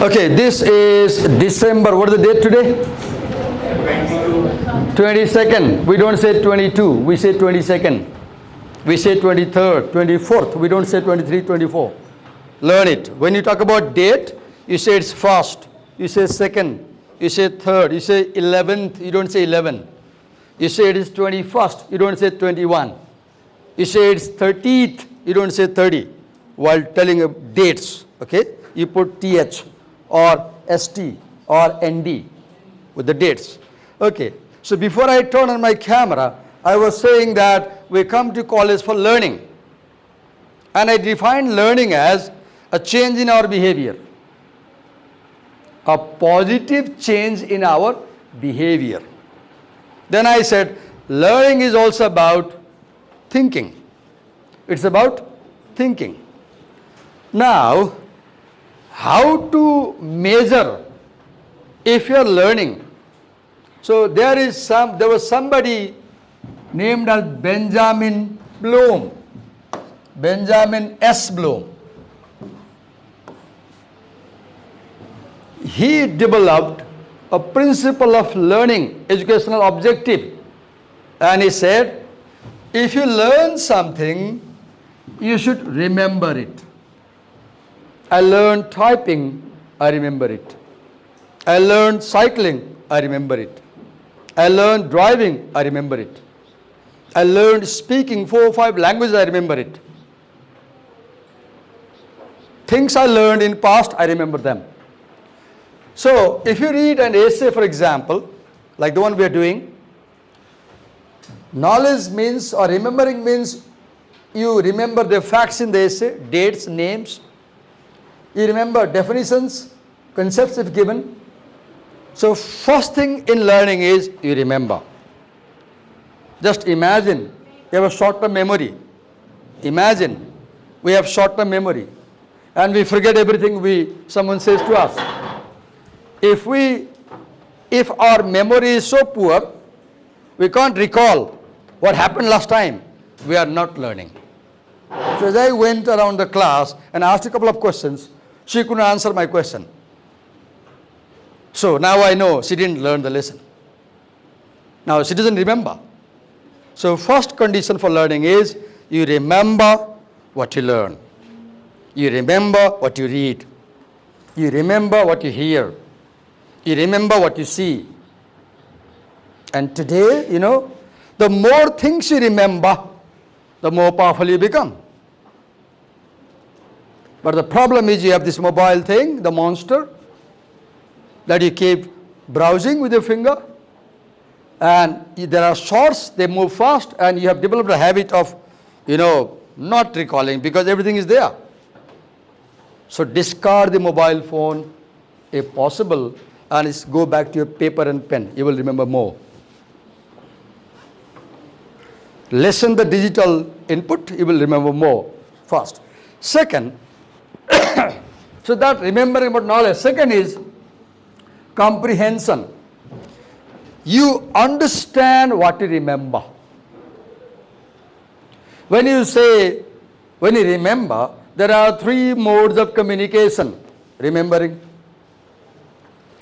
Okay, this is December. What is the date today? 22nd. We don't say 22. We say 22nd. We say 23rd, 24th. We don't say 23, 24. Learn it. When you talk about date, you say it's first. You say second. You say third. You say 11th. You don't say 11. You say it is 21st. You don't say 21. You say it's 30th. You don't say 30. While telling dates, okay, you put TH or ST or ND with the dates. Okay, so before I turn on my camera, I was saying that we come to college for learning. And I define learning as a change in our behavior. A positive change in our behavior. Then I said, learning is also about thinking. It's about thinking. Now, how to measure if you are learning? So there was somebody named as Benjamin Bloom. Benjamin S. Bloom. He developed a principle of learning, educational objective. And he said, if you learn something, you should remember it. I learned typing, I remember it. I learned cycling, I remember it. I learned driving, I remember it. I learned speaking 4 or 5 languages, I remember it. Things I learned in past, I remember them. So, if you read an essay, for example, like the one we are doing, knowledge means, or remembering means, you remember the facts in the essay, dates, names. You remember definitions, concepts if given. So, first thing in learning is you remember. Just imagine you have a short-term memory. Imagine we have short-term memory and we forget everything someone says to us. If our memory is so poor, we can't recall what happened last time, we are not learning. So as I went around the class and asked a couple of questions, she couldn't answer my question. So now I know she didn't learn the lesson. Now she doesn't remember. So first condition for learning is you remember what you learn. You remember what you read. You remember what you hear. You remember what you see. And today, the more things you remember, the more powerful you become. But the problem is you have this mobile thing, the monster, that you keep browsing with your finger. And there are shorts, they move fast, and you have developed a habit of, not recalling because everything is there. So discard the mobile phone if possible and go back to your paper and pen. You will remember more. Lessen the digital input, you will remember more fast. Second, so that remembering about knowledge. Second is comprehension. You understand what you remember. When you remember, there are 3 modes of communication. Remembering.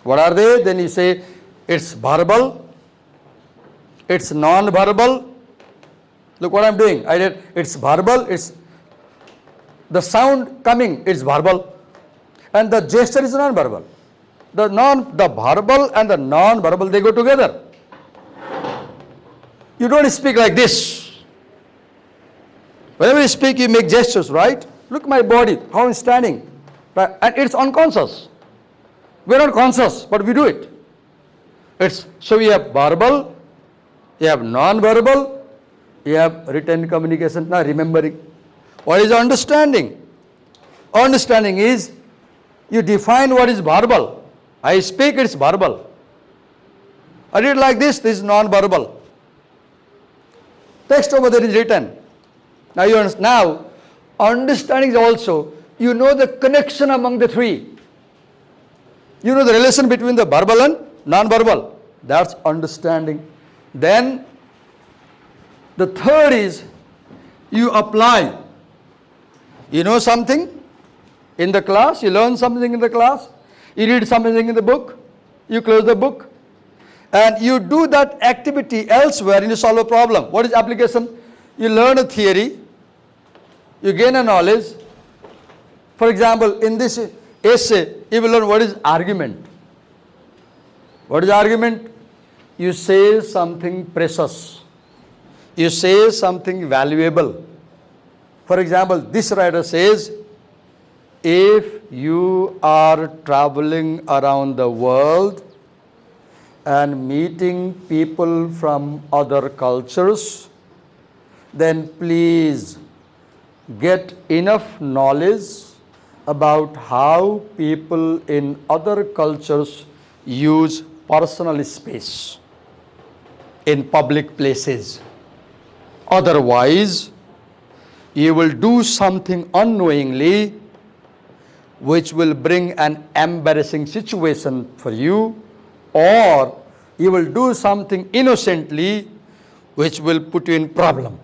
What are they? Then you say it's verbal, it's non-verbal. Look what I'm doing. I did it's verbal, it's the sound coming, it's verbal. And the gesture is non-verbal. The verbal and the non-verbal, they go together. You don't speak like this. Whenever you speak, you make gestures, right? Look at my body, how I'm standing. Right? And it's unconscious. We're not conscious, but we do it. So we have verbal, you have non-verbal, you have written communication, now remembering. What is understanding? Understanding is you define what is verbal. I speak, it's verbal. I read like this is non-verbal. Text over there is written. Now you understand. Now, understanding is also, you know the connection among the 3. You know the relation between the verbal and non-verbal. That's understanding. Then, the third is, you apply. You know something in the class, you learn something in the class, You read something in the book, you close the book, and you do that activity elsewhere and you solve a problem. What is application? You learn a theory, you gain a knowledge. For example, in this essay, you will learn what is argument. What is argument? You say something precious. You say something valuable. For example, this writer says, if you are traveling around the world and meeting people from other cultures, then please get enough knowledge about how people in other cultures use personal space in public places. Otherwise, you will do something unknowingly which will bring an embarrassing situation for you, or you will do something innocently which will put you in problem.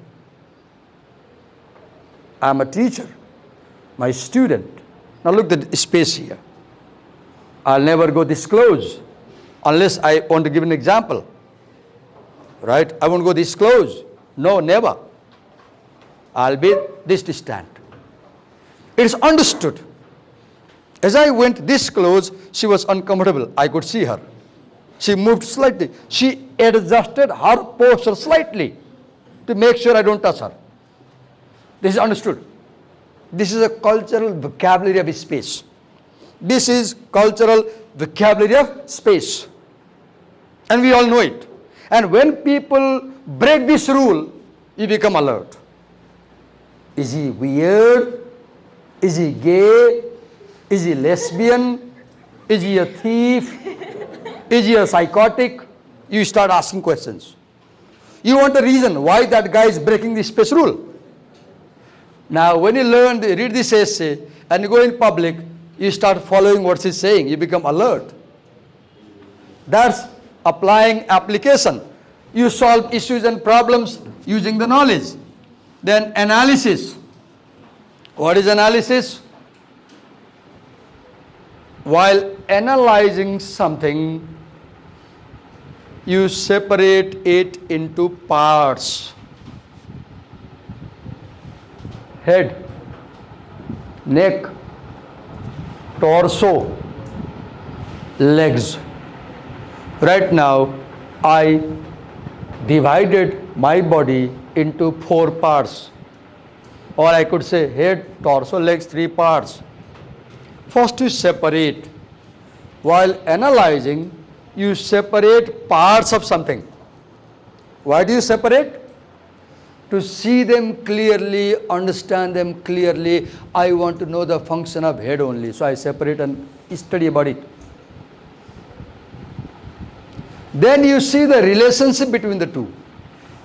I am a teacher, my student. Now look at the space here. I'll never go this close unless I want to give an example. Right? I won't go this close. No, never. I'll be this distant. It is understood. As I went this close, she was uncomfortable. I could see her. She moved slightly. She adjusted her posture slightly to make sure I don't touch her. This is understood. This is a cultural vocabulary of space. This is cultural vocabulary of space. And we all know it. And when people break this rule, you become alert. Is he weird? Is he gay? Is he lesbian? Is he a thief? Is he a psychotic? You start asking questions. You want a reason why that guy is breaking the space rule. Now, when you read this essay and you go in public, you start following what he's saying. You become alert. That's applying application. You solve issues and problems using the knowledge. Then analysis. What is analysis? While analyzing something, you separate it into parts. Head, neck, torso, legs. Right now, I divided my body into 4 parts. Or I could say head, torso, legs, 3 parts. First you separate. While analyzing, you separate parts of something. Why do you separate? To see them clearly, understand them clearly. I want to know the function of head only. So I separate and study about it. Then you see the relationship between the two.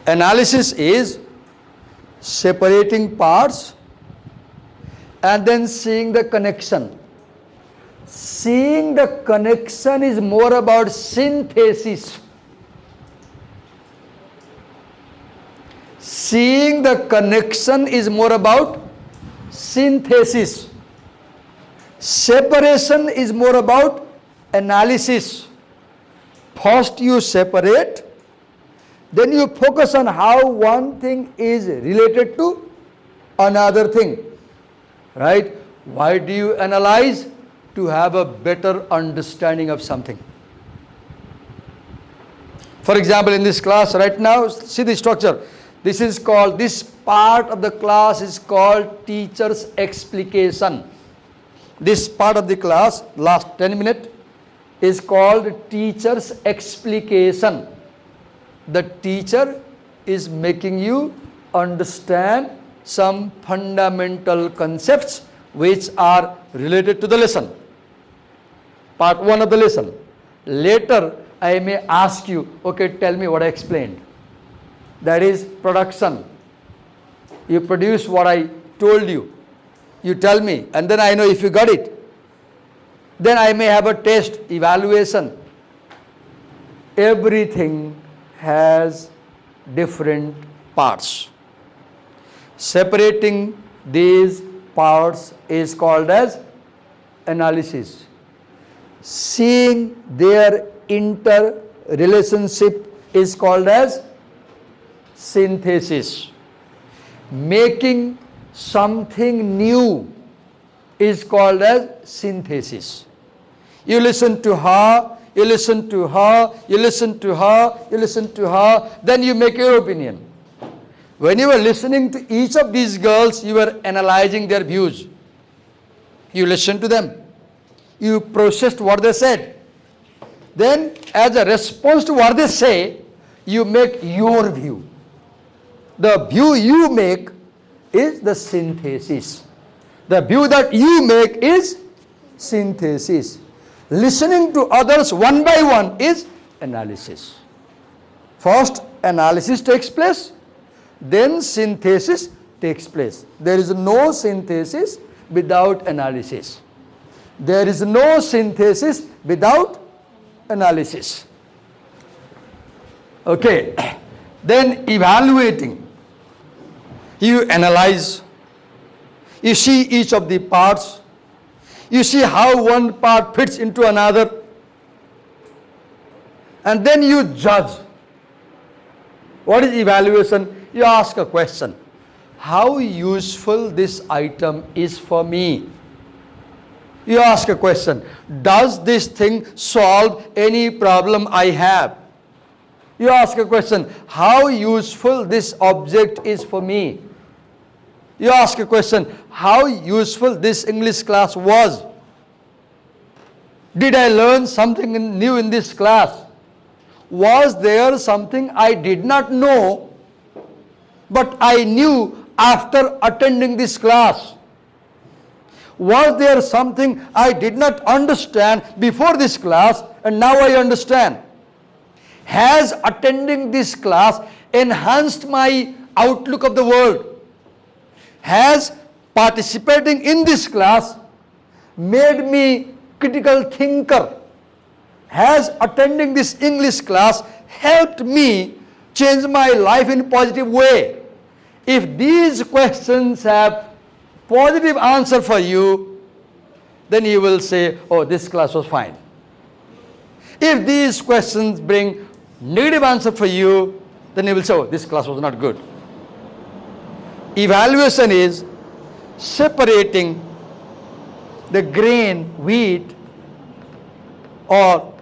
Analysis is separating parts and then seeing the connection. Seeing the connection is more about synthesis. Seeing the connection is more about synthesis. Separation is more about analysis. First you separate, then you focus on how one thing is related to another thing. Right? Why do you analyze? To have a better understanding of something. For example, in this class right now, see the structure. This part of the class is called teacher's explication. This part of the class, last 10 minutes, is called teacher's explication. The teacher is making you understand some fundamental concepts which are related to the lesson. Part 1 of the lesson. Later, I may ask you, okay, tell me what I explained. That is production. You produce what I told you. You tell me, and then I know if you got it. Then I may have a test, evaluation. Everything has different parts. Separating these parts is called as analysis. seeing their interrelationship is called as synthesis. Making something new is called as synthesis. You listen to her, you listen to her, you listen to her, you listen to her, then you make your opinion. When you were listening to each of these girls, you were analyzing their views. You listened to them. You processed what they said. Then, as a response to what they say, you make your view. The view you make is the synthesis. The view that you make is synthesis. Listening to others one by one is analysis. First, analysis takes place, then synthesis takes place. There is no synthesis without analysis. There is no synthesis without analysis. Okay, then evaluating. You analyze, you see each of the parts, you see how one part fits into another, and then you judge. What is evaluation? You ask a question. How useful this item is for me? You ask a question. Does this thing solve any problem I have? You ask a question. How useful this object is for me? You ask a question. How useful this English class was? Did I learn something new in this class? Was there something I did not know, but I knew after attending this class? Was there something I did not understand before this class and now I understand? Has attending this class enhanced my outlook of the world? Has participating in this class made me critical thinker? Has attending this English class helped me change my life in a positive way? If these questions have positive answer for you, then you will say, oh, this class was fine. If these questions bring negative answer for you, then you will say, oh, this class was not good. Evaluation is separating the grain, wheat, or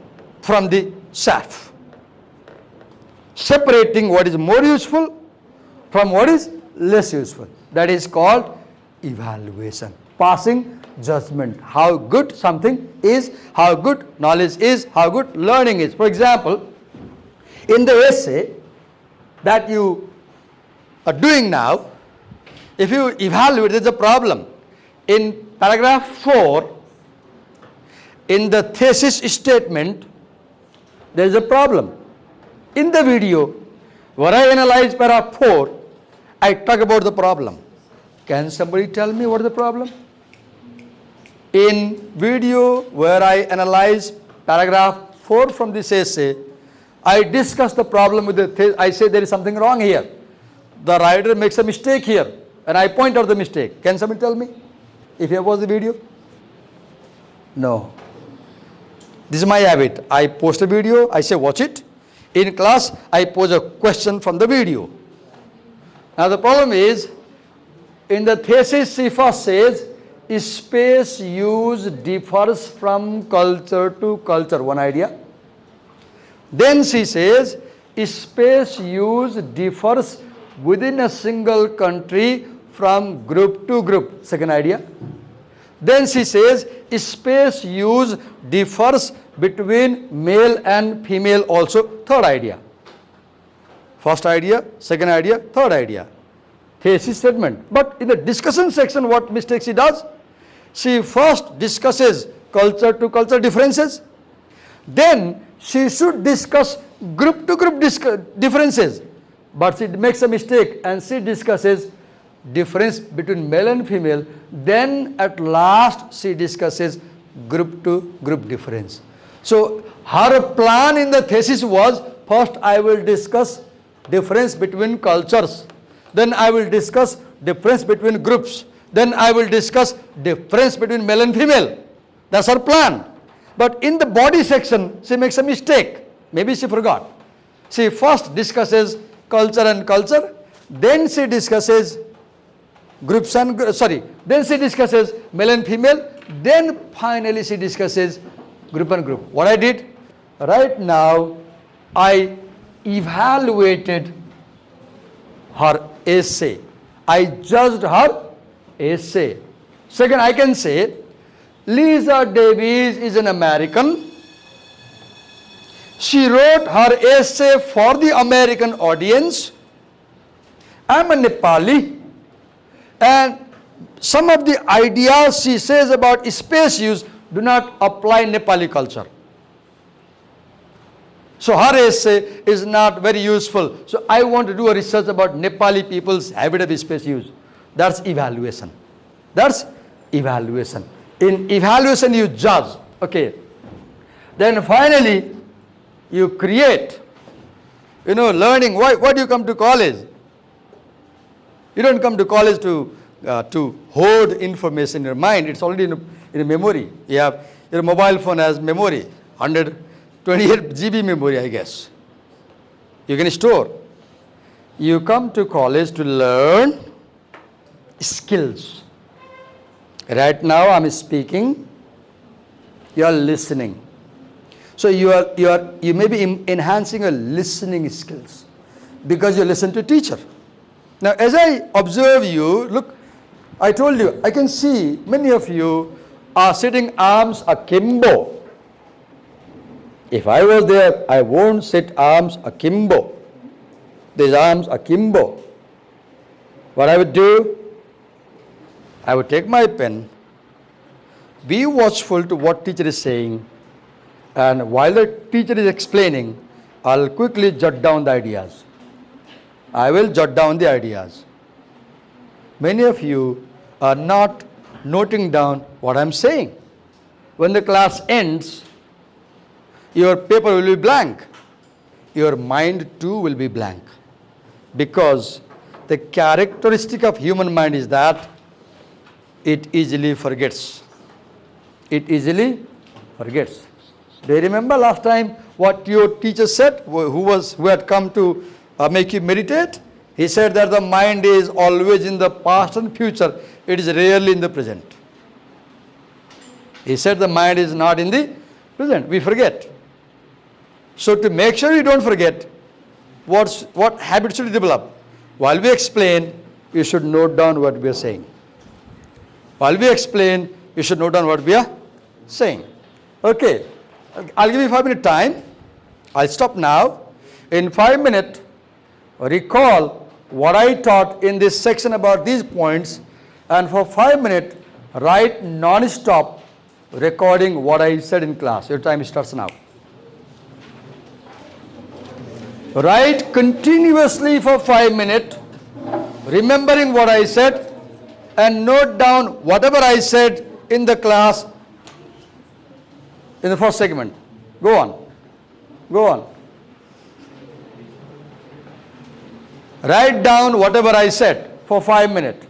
from the chaff. Separating what is more useful from what is less useful. That is called evaluation. Passing judgment. How good something is, how good knowledge is, how good learning is. For example, in the essay that you are doing now, if you evaluate, there is a problem. In paragraph 4, in the thesis statement, there is a problem. In the video, where I analyze paragraph 4, I talk about the problem. Can somebody tell me what is the problem? In video where I analyze paragraph 4 from this essay, I discuss the problem with the I say there is something wrong here. The writer makes a mistake here, and I point out the mistake. Can somebody tell me if you have watched the video? No. This is my habit. I post a video, I say watch it. In class, I pose a question from the video. Now the problem is, in the thesis she first says, space use differs from culture to culture, one idea. Then she says, space use differs within a single country from group to group, second idea. Then she says, space use differs between male and female also, third idea. First idea, second idea, third idea. Thesis statement. But in the discussion section, what mistake she does? She first discusses culture to culture differences. Then she should discuss group to group differences. But she makes a mistake and she discusses difference between male and female. Then at last she discusses group to group difference. So her plan in the thesis was, first I will discuss difference between cultures. Then I will discuss difference between groups. Then I will discuss difference between male and female. That's her plan. But in the body section, she makes a mistake. Maybe she forgot. She first discusses culture and culture, then she discusses groups and then she discusses male and female, then finally she discusses group and group. What I did? Right now, I evaluated her essay. I judged her essay. Second, I can say, Lisa Davis is an American. She wrote her essay for the American audience. I'm a Nepali, and some of the ideas she says about space use do not apply in Nepali culture. So her essay is not very useful. So I want to do a research about Nepali people's habit of space use. That's evaluation. That's evaluation. In evaluation you judge. Okay. Then finally you create. Learning. Why do you come to college? You don't come to college to hoard information in your mind. It's already in a memory. You have your mobile phone has memory, 128 GB memory, I guess. You can store. You come to college to learn skills. Right now I'm speaking, you are listening. So you may be enhancing your listening skills because you listen to teacher. Now as I observe you, look, I told you, I can see many of you are sitting arms akimbo. If I was there, I won't sit arms akimbo. These arms akimbo. What I would do, I would take my pen, be watchful to what teacher is saying, and while the teacher is explaining, I'll quickly jot down the ideas. I will jot down the ideas. Many of you are not noting down what I'm saying. When the class ends, your paper will be blank. Your mind too will be blank. Because the characteristic of human mind is that it easily forgets. It easily forgets. Do you remember last time what your teacher said, who had come to make you meditate? He said that the mind is always in the past and future. It is rarely in the present. He said the mind is not in the present. We forget. So to make sure you don't forget, what habit should you develop? While we explain, you should note down what we are saying. While we explain, you should note down what we are saying. Okay, I'll give you 5 minute time. I'll stop now. In 5 minutes, recall what I taught in this section about these points, and for 5 minutes, write non-stop recording what I said in class. Your time starts now. Write continuously for 5 minutes, remembering what I said, and note down whatever I said in the class in the first segment. Go on. Go on. Write down whatever I said for 5 minutes.